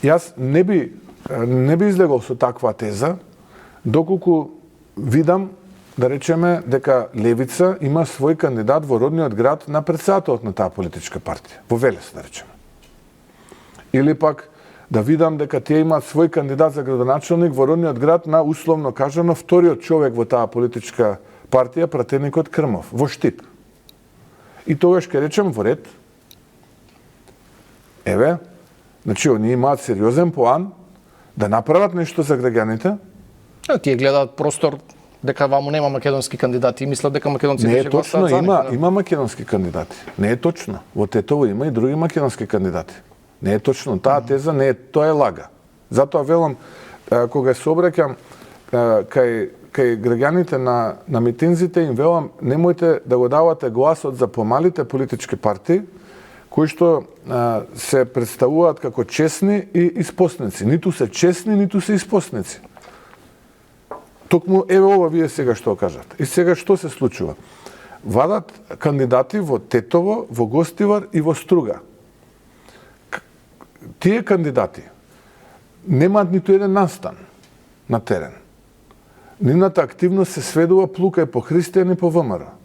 Јас не би излегол со таква теза, доколку видам, да речеме, дека Левица има свој кандидат во родниот град на претседателот на таа политичка партија, во Велес, да речеме. Или пак да видам дека тие имаат свој кандидат за градоначелник во родниот град на, условно кажано, вториот човек во таа политичка партија, пратеникот Крмов, во Штип. И тогаш ке речем во ред, еве, значи, оние имаат сериозен план да направат нешто за граѓаните. Тие гледаат простор дека ваму нема македонски кандидати и мислат дека македонците Не е ќе точно, гласаат за нив. има македонски кандидати. Не е точно. Во Тетово има и други македонски кандидати. Не е точно. Таа теза не е, тоа е лага. Затоа велам, кога се обраќам кај граѓаните на митинзите, им велам, немојте да го давате гласот за помалите политички партии, кои што се представуваат како честни и испосници. Ниту се честни, ниту се испосници. Токму еве ова вие сега што кажат. И сега што се случува? Вадат кандидати во Тетово, во Гостивар и во Струга. Тие кандидати немаат ниту еден настан на терен. Нивната активност се сведува плука и по христијани по ВМРО.